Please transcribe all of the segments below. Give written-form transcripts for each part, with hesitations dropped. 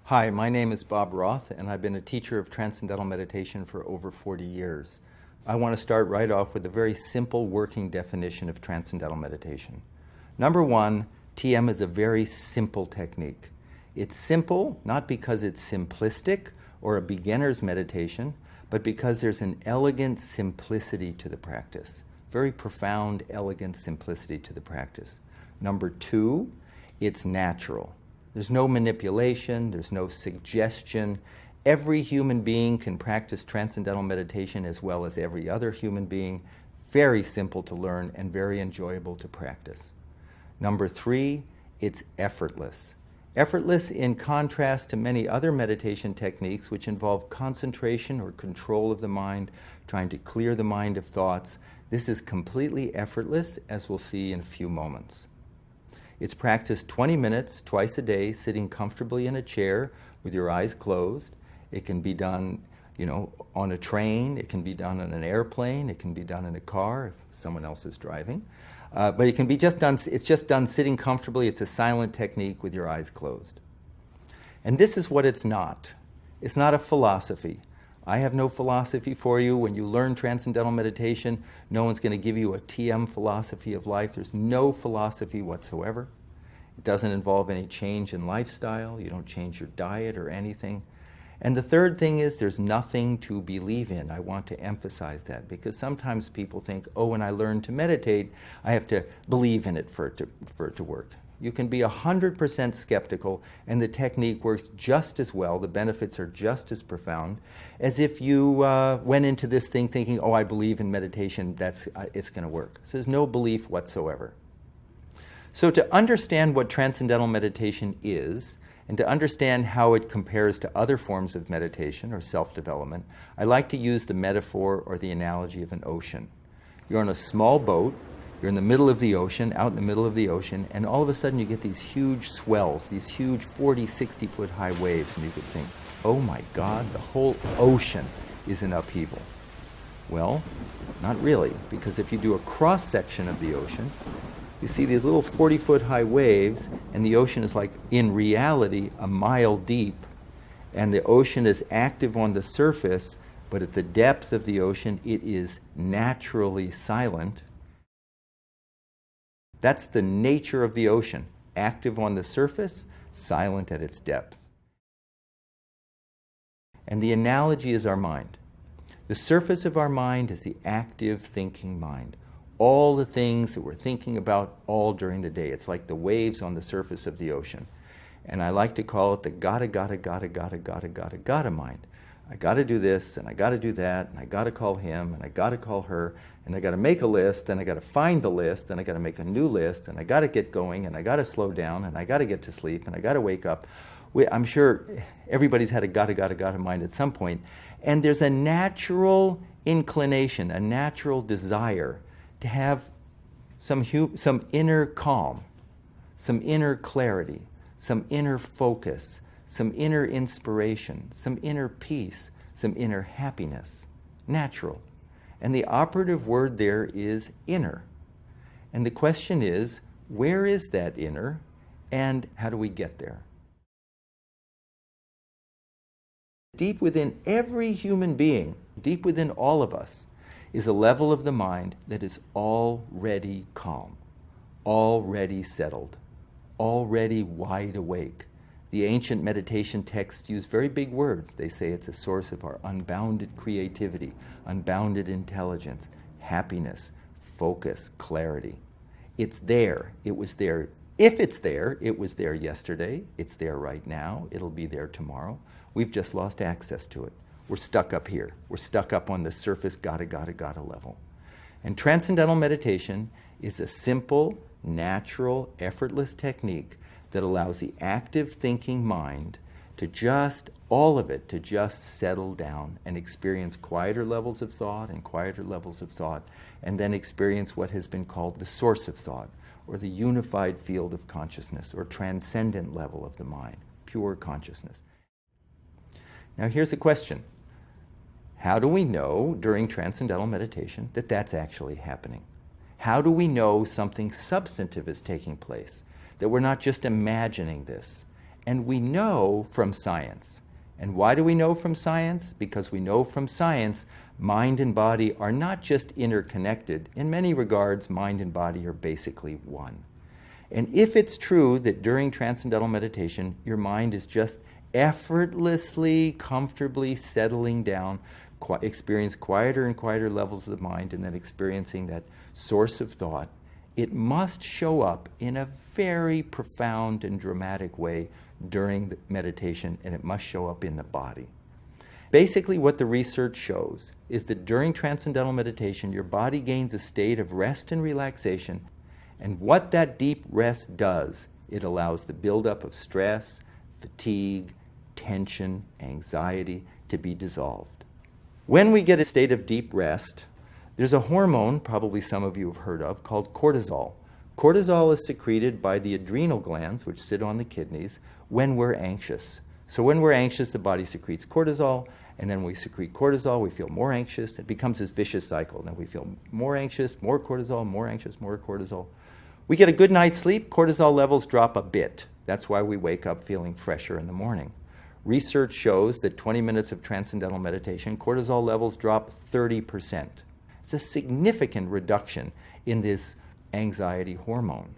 Hi, my name is Bob Roth, and I've been a teacher of Transcendental Meditation for over 40 years. I want to start right off with a very simple working definition of Transcendental Meditation. Number one, TM is a very simple technique. It's simple not because it's simplistic or a beginner's meditation, but because there's an elegant simplicity to the practice. Very profound, elegant simplicity to the practice. Number two, it's natural. There's no manipulation, there's no suggestion. Every human being can practice Transcendental Meditation as well as every other human being. Very simple to learn and very enjoyable to practice. Number three, it's effortless. Effortless in contrast to many other meditation techniques which involve concentration or control of the mind, trying to clear the mind of thoughts. This is completely effortless, as we'll see in a few moments. It's practiced 20 minutes twice a day, sitting comfortably in a chair with your eyes closed. It can be done, on a train. It can be done on an airplane. It can be done in a car if someone else is driving. But it can be just done. It's just done sitting comfortably. It's a silent technique with your eyes closed. And this is what it's not. It's not a philosophy. I have no philosophy for you. When you learn Transcendental Meditation, no one's going to give you a TM philosophy of life. There's no philosophy whatsoever. It doesn't involve any change in lifestyle. You don't change your diet or anything. And the third thing is there's nothing to believe in. I want to emphasize that because sometimes people think, when I learn to meditate, I have to believe in it for it to work. You can be 100% skeptical and the technique works just as well, the benefits are just as profound, as if you went into this thing thinking, I believe in meditation, it's going to work. So there's no belief whatsoever. So to understand what Transcendental Meditation is, and to understand how it compares to other forms of meditation or self-development, I like to use the metaphor or the analogy of an ocean. You're on a small boat. You're in the middle of the ocean, out in the middle of the ocean, and all of a sudden you get these huge swells, these huge 40, 60-foot high waves, and you could think, oh my God, the whole ocean is in upheaval. Well, not really, because if you do a cross-section of the ocean, you see these little 40-foot high waves, and the ocean is like, in reality, a mile deep, and the ocean is active on the surface, but at the depth of the ocean, it is naturally silent. That's the nature of the ocean, active on the surface, silent at its depth. And the analogy is our mind. The surface of our mind is the active thinking mind. All the things that we're thinking about all during the day. It's like the waves on the surface of the ocean. And I like to call it the gotta mind. I gotta do this, and I gotta do that, and I gotta call him, and I gotta call her, and I gotta make a list, and I gotta find the list, and I gotta make a new list, and I gotta get going, and I gotta slow down, and I gotta get to sleep, and I gotta wake up. I'm sure everybody's had a gotta mind at some point. And there's a natural inclination, a natural desire to have some inner calm, some inner clarity, some inner focus, some inner inspiration, some inner peace, some inner happiness. Natural. And the operative word there is inner. And the question is, where is that inner, and how do we get there? Deep within every human being, deep within all of us, is a level of the mind that is already calm, already settled, already wide awake. The ancient meditation texts use very big words. They say it's a source of our unbounded creativity, unbounded intelligence, happiness, focus, clarity. It's there. It was there. If it's there, it was there yesterday. It's there right now. It'll be there tomorrow. We've just lost access to it. We're stuck up here. We're stuck up on the surface gotta level. And Transcendental Meditation is a simple, natural, effortless technique that allows the active thinking mind to just settle down and experience quieter levels of thought and then experience what has been called the source of thought, or the unified field of consciousness, or transcendent level of the mind, pure consciousness. Now here's a question. How do we know during Transcendental Meditation that that's actually happening? How do we know something substantive is taking place? That we're not just imagining this, And we know from science. And why do we know from science? Because we know from science mind and body are not just interconnected. In many regards, mind and body are basically one. And if it's true that during transcendental meditation, your mind is just effortlessly, comfortably settling down, experience quieter and quieter levels of the mind, and then experiencing that source of thought, it must show up in a very profound and dramatic way during the meditation, and it must show up in the body. Basically, what the research shows is that during transcendental meditation, your body gains a state of rest and relaxation. And what that deep rest does, it allows the buildup of stress, fatigue, tension, anxiety to be dissolved. When we get a state of deep rest, there's a hormone, probably some of you have heard of, called cortisol. Cortisol is secreted by the adrenal glands, which sit on the kidneys, when we're anxious. So when we're anxious, the body secretes cortisol, and then we secrete cortisol, we feel more anxious. It becomes this vicious cycle. Then we feel more anxious, more cortisol, more anxious, more cortisol. We get a good night's sleep, cortisol levels drop a bit. That's why we wake up feeling fresher in the morning. Research shows that 20 minutes of transcendental meditation, cortisol levels drop 30%. It's a significant reduction in this anxiety hormone.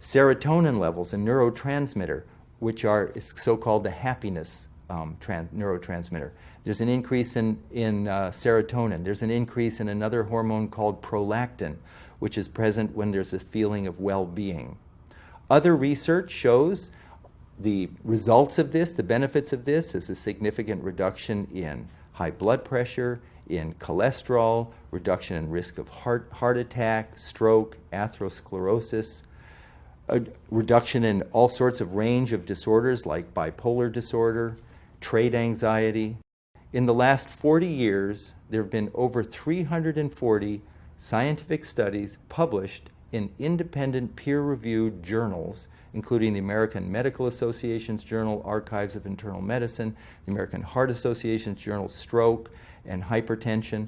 Serotonin levels, a neurotransmitter, which is so-called the happiness neurotransmitter. There's an increase in serotonin. There's an increase in another hormone called prolactin, which is present when there's a feeling of well-being. Other research shows the results of this, the benefits of this, is a significant reduction in high blood pressure, in cholesterol, reduction in risk of heart attack, stroke, atherosclerosis, a reduction in all sorts of range of disorders like bipolar disorder, trait anxiety. In the last 40 years, there have been over 340 scientific studies published in independent peer-reviewed journals, including the American Medical Association's Journal, Archives of Internal Medicine, the American Heart Association's Journal, Stroke and Hypertension.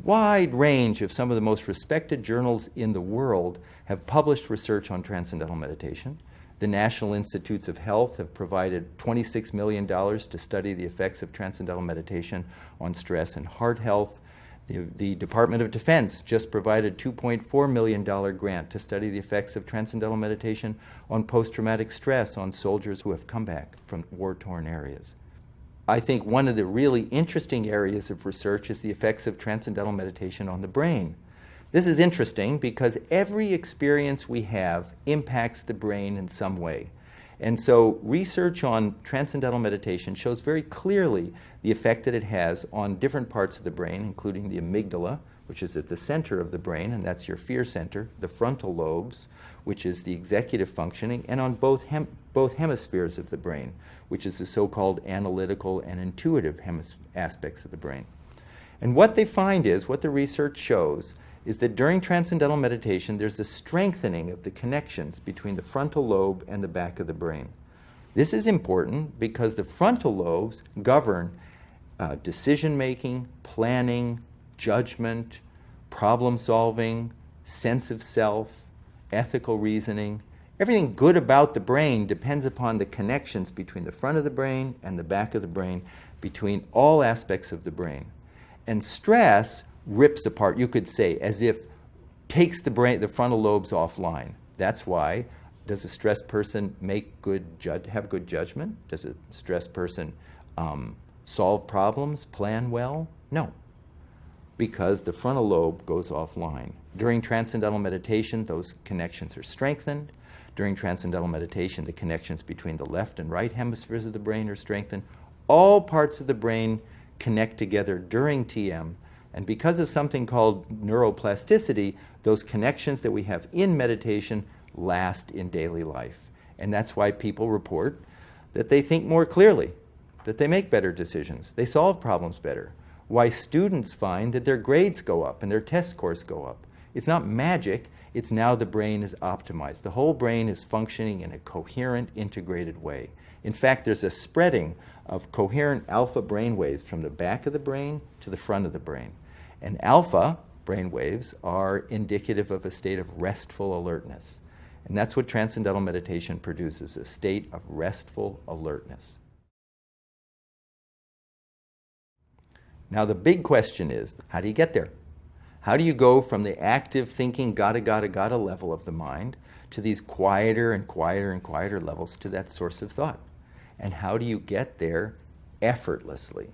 Wide range of some of the most respected journals in the world have published research on transcendental meditation. The National Institutes of Health have provided $26 million to study the effects of transcendental meditation on stress and heart health. The Department of Defense just provided a $2.4 million grant to study the effects of transcendental meditation on post-traumatic stress on soldiers who have come back from war-torn areas. I think one of the really interesting areas of research is the effects of transcendental meditation on the brain. This is interesting because every experience we have impacts the brain in some way. And so research on transcendental meditation shows very clearly the effect that it has on different parts of the brain, including the amygdala, which is at the center of the brain, and that's your fear center, the frontal lobes, which is the executive functioning, and on both hemispheres of the brain, which is the so-called analytical and intuitive aspects of the brain. And what they find is, what the research shows, is that during transcendental meditation, there's a strengthening of the connections between the frontal lobe and the back of the brain. This is important because the frontal lobes govern decision-making, planning, judgment, problem-solving, sense of self, ethical reasoning. Everything good about the brain depends upon the connections between the front of the brain and the back of the brain, between all aspects of the brain. And stress rips apart, you could say, as if takes the frontal lobes offline. That's why, does a stressed person have good judgment? Does a stressed person solve problems, plan well? No, because the frontal lobe goes offline. During transcendental meditation, those connections are strengthened. During transcendental meditation, the connections between the left and right hemispheres of the brain are strengthened. All parts of the brain connect together during TM. And because of something called neuroplasticity, those connections that we have in meditation last in daily life. And that's why people report that they think more clearly, that they make better decisions, they solve problems better. Why students find that their grades go up and their test scores go up. It's not magic, it's now the brain is optimized. The whole brain is functioning in a coherent, integrated way. In fact, there's a spreading of coherent alpha brain waves from the back of the brain to the front of the brain. And alpha brain waves are indicative of a state of restful alertness. And that's what transcendental meditation produces, a state of restful alertness. Now the big question is, how do you get there? How do you go from the active thinking, gotta level of the mind to these quieter and quieter and quieter levels to that source of thought? And how do you get there effortlessly?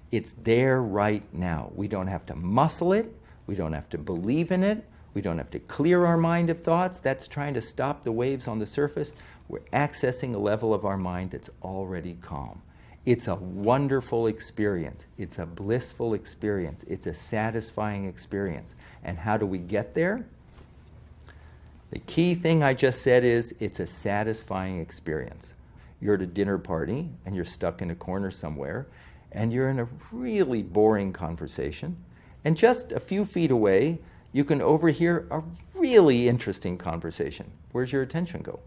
It's there right now. We don't have to muscle it. We don't have to believe in it. We don't have to clear our mind of thoughts. That's trying to stop the waves on the surface. We're accessing a level of our mind that's already calm. It's a wonderful experience. It's a blissful experience. It's a satisfying experience. And how do we get there? The key thing I just said is it's a satisfying experience. You're at a dinner party and you're stuck in a corner somewhere and you're in a really boring conversation, and just a few feet away you can overhear a really interesting conversation. Where's your attention go?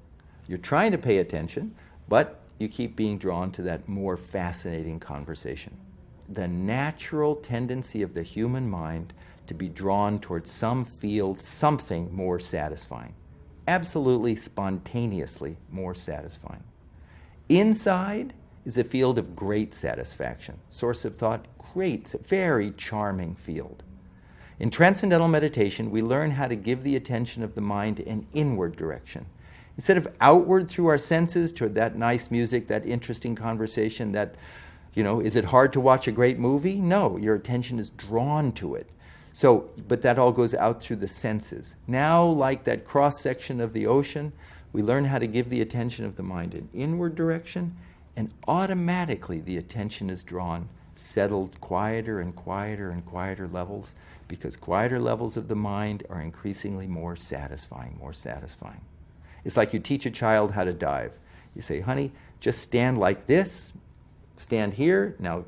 You're trying to pay attention, but you keep being drawn to that more fascinating conversation. The natural tendency of the human mind to be drawn towards some field, something more satisfying. Absolutely spontaneously more satisfying. Inside is a field of great satisfaction. Source of thought, great, very charming field. In transcendental meditation, we learn how to give the attention of the mind an inward direction. Instead of outward through our senses toward that nice music, that interesting conversation, that, is it hard to watch a great movie? No, your attention is drawn to it. So, but that all goes out through the senses. Now, like that cross-section of the ocean, we learn how to give the attention of the mind an inward direction, and automatically the attention is drawn, settled quieter and quieter and quieter levels, because quieter levels of the mind are increasingly more satisfying, more satisfying. It's like you teach a child how to dive. You say, honey, just stand like this, stand here, now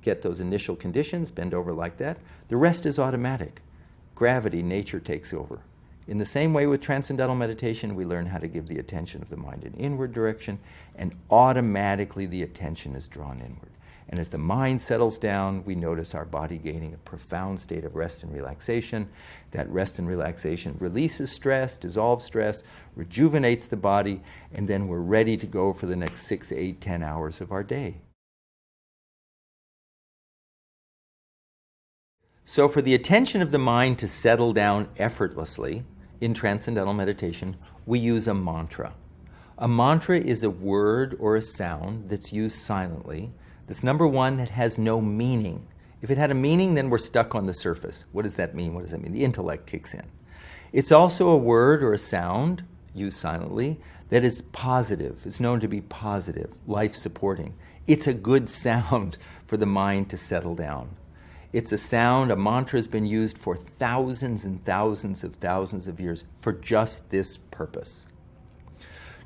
get those initial conditions, bend over like that. The rest is automatic. Gravity, nature takes over. In the same way with transcendental meditation, we learn how to give the attention of the mind an inward direction, and automatically the attention is drawn inward. And as the mind settles down, we notice our body gaining a profound state of rest and relaxation. That rest and relaxation releases stress, dissolves stress, rejuvenates the body, and then we're ready to go for the next 6, 8, 10 hours of our day. So for the attention of the mind to settle down effortlessly in transcendental meditation, we use a mantra. A mantra is a word or a sound that's used silently. That's number one, that has no meaning. If it had a meaning, then we're stuck on the surface. What does that mean? What does that mean? The intellect kicks in. It's also a word or a sound, used silently, that is positive. It's known to be positive, life-supporting. It's a good sound for the mind to settle down. It's a sound, a mantra has been used for thousands and thousands of years for just this purpose.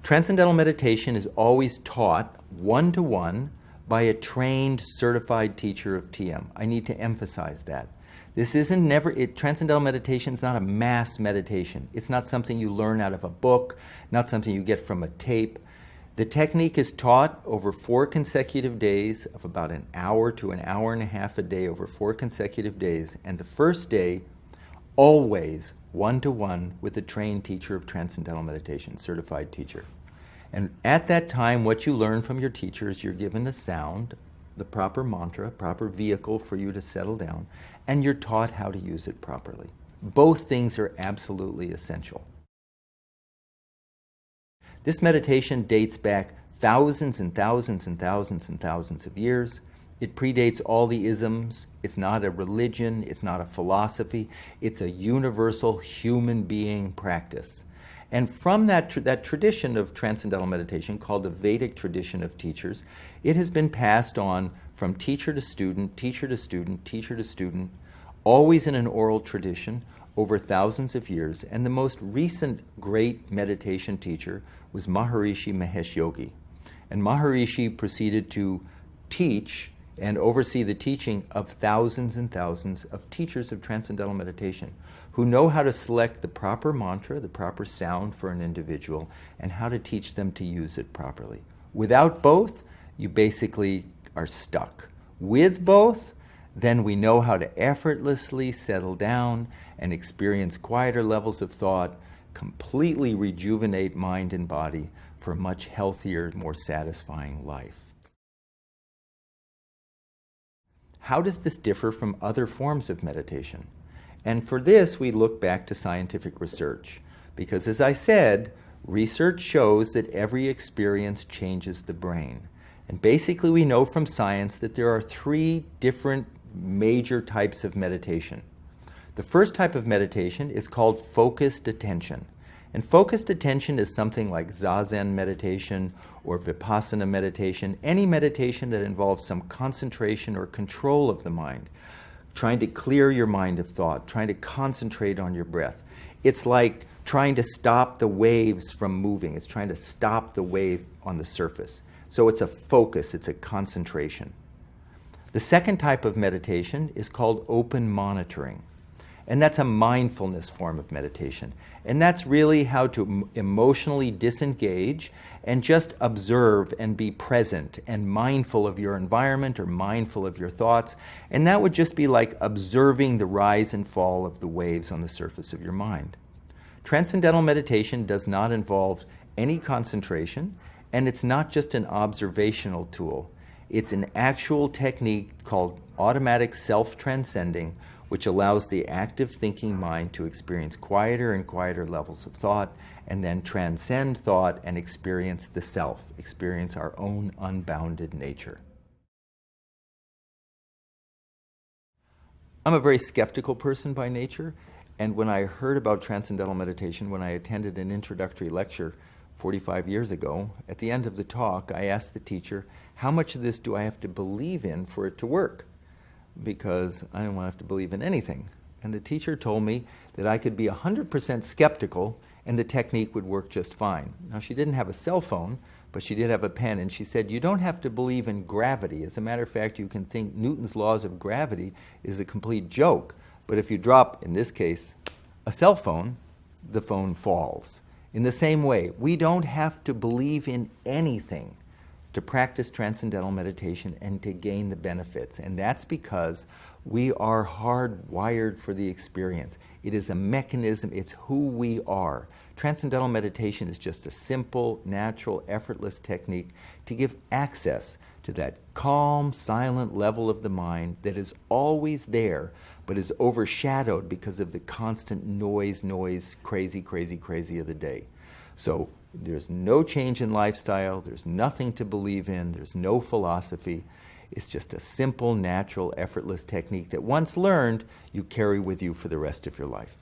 Transcendental meditation is always taught one-to-one by a trained, certified teacher of TM. I need to emphasize that. This isn't transcendental meditation is not a mass meditation. It's not something you learn out of a book, not something you get from a tape. The technique is taught over 4 consecutive days of about an hour to an hour and a half a day over 4 consecutive days. And the first day, always one-to-one with a trained teacher of transcendental meditation, certified teacher. And at that time, what you learn from your teacher is you're given a sound, the proper mantra, proper vehicle for you to settle down, and you're taught how to use it properly. Both things are absolutely essential. This meditation dates back thousands and thousands and thousands and thousands of years. It predates all the isms. It's not a religion. It's not a philosophy. It's a universal human being practice. And from that tradition of transcendental meditation, called the Vedic tradition of teachers, it has been passed on from teacher to student, teacher to student, teacher to student, always in an oral tradition over thousands of years. And the most recent great meditation teacher was Maharishi Mahesh Yogi. And Maharishi proceeded to teach and oversee the teaching of thousands and thousands of teachers of transcendental meditation who know how to select the proper mantra, the proper sound for an individual, and how to teach them to use it properly. Without both, you basically are stuck. With both, then we know how to effortlessly settle down and experience quieter levels of thought, completely rejuvenate mind and body for a much healthier, more satisfying life. How does this differ from other forms of meditation? And for this, we look back to scientific research. Because as I said, research shows that every experience changes the brain. And basically we know from science that there are 3 different major types of meditation. The first type of meditation is called focused attention. And focused attention is something like Zazen meditation or Vipassana meditation, any meditation that involves some concentration or control of the mind, trying to clear your mind of thought, trying to concentrate on your breath. It's like trying to stop the waves from moving. It's trying to stop the wave on the surface. So it's a focus, it's a concentration. The second type of meditation is called open monitoring. And that's a mindfulness form of meditation. And that's really how to emotionally disengage and just observe and be present and mindful of your environment or mindful of your thoughts. And that would just be like observing the rise and fall of the waves on the surface of your mind. Transcendental meditation does not involve any concentration, and it's not just an observational tool. It's an actual technique called automatic self-transcending, which allows the active thinking mind to experience quieter and quieter levels of thought, and then transcend thought and experience the self, experience our own unbounded nature. I'm a very skeptical person by nature, and when I heard about transcendental meditation, when I attended an introductory lecture 45 years ago, at the end of the talk, I asked the teacher, how much of this do I have to believe in for it to work? Because I didn't want to have to believe in anything. And the teacher told me that I could be 100% skeptical and the technique would work just fine. Now, she didn't have a cell phone, but she did have a pen, and she said, you don't have to believe in gravity. As a matter of fact, you can think Newton's laws of gravity is a complete joke. But if you drop, in this case, a cell phone, the phone falls. In the same way, we don't have to believe in anything to practice transcendental meditation and to gain the benefits. And that's because we are hardwired for the experience. It is a mechanism, it's who we are. Transcendental meditation is just a simple, natural, effortless technique to give access to that calm, silent level of the mind that is always there, but is overshadowed because of the constant noise, crazy of the day. So there's no change in lifestyle, there's nothing to believe in, there's no philosophy. It's just a simple, natural, effortless technique that once learned, you carry with you for the rest of your life.